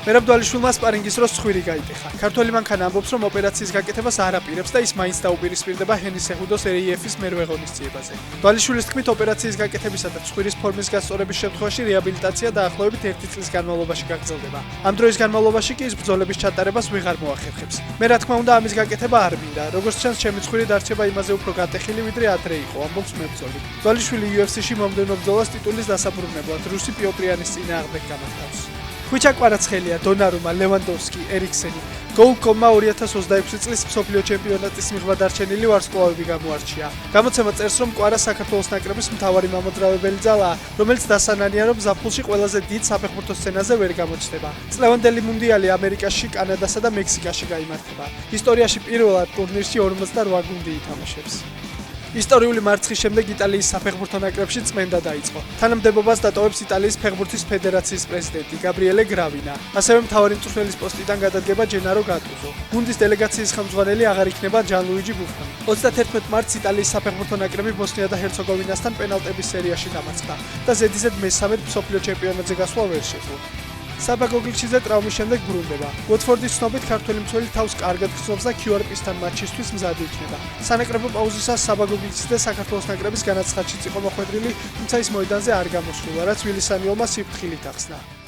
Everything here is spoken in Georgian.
მერაბდვალიშვილმა სპარინგის დროს ცხვირი გაიტეხა. ქართველი მანქანა ამბობს, რომ ოპერაციის გაკეთებას არ აპირებს და ის მაინც დაუპირისპირდება ჰენის სეხუდოს RAF-ის მერვე ღონისძიებაზე. დვალიშვილის თქმით, ოპერაციის გაკეთებისა და ცხვირის ფორმის გასწორების შემთხვევაში რეაბილიტაცია დაახლოებით 1 წლის განმავლობაში გაგრძელდება. ამ დროის განმავლობაში კი ის ბრძოლების ჩატარებას ვეღარ მოახერხებს. მე რა თქმა უნდა ამის გაკეთება არ მინდა. როგორც ჩანს, ჩემი ცხვირი დარჩება იმაზე უფრო გატეხილი, ვიდრე ადრე იყო, ამბობს მებრძოლი. დვალიშვილი UFC-ში მომდევნო ბრძოლას ტიტულის დასაბრუნებლად რუსი პიოტრიანის წინააღმდეგ გამართავს. ხვიჩა კვარაცხელია, დონარუმა, ლევანდოვსკი, ერიქსენი. Goal.com-მა 2026 წლის მსოფლიო ჩემპიონატის მიღმა დარჩენილი ვარსკვლავები გამოარჩია. გამოცემა წერს, რომ კვარა საქართველოს ნაკრების მთავარი მამოძრავებელი ძალაა, რომელიც დასანანია, რომ ზაფხულში ყველაზე დიდ საფეხბურთო სცენაზე ვერ გამოჩნდება. წლევანდელი მუნდიალი ამერიკაში, კანადასა და მექსიკაში გაიმართება. ისტორიაში პირველად ტურნირში 48 გუნდი ითამაშებს. ისტორიული მარცხის შემდეგ იტალიის საფეხბურთო ნაკრებში წმენდა დაიწყო. თანამდებობას დატოვებს იტალიის ფეხბურთის ფედერაციის პრეზიდენტი გაბრიელე გრავინა. ასევე მთავარი მწვრთნელის პოსტიდან გადადგება ჯენარო გატუზო. გუნდის დელეგაციის ხელმძღვანელი აღარ იქნება ჯანლუიჯი ბუფონი. 31 მარტს იტალიის საფეხბურთო ნაკრები ბოსნია და ჰერცეგოვინასთან პენალტების სერიაში დამარცხდა და ზედიზედ მესამედ მსოფლიო ჩემპიონატზე გასვლა ვერ შეძლო. საბა გოგლიჩიძე ტრაუმის შემდეგ ბრუნდება. უოტფორდის ცნობით ქართველი მცველი თავს კარგად გრძნობს და QRP-სთან მატჩისთვის მზად იქნება. სანაკრებო პაუზისას საბა გოგლიჩიძე საქართველოს ნაკრების განაცხადშიც იყო მოხვედრილი, თუმცა ის მოედანზე არ გამოსულა, რაც ვილისანიელმა სიფრთხილით ახსნა.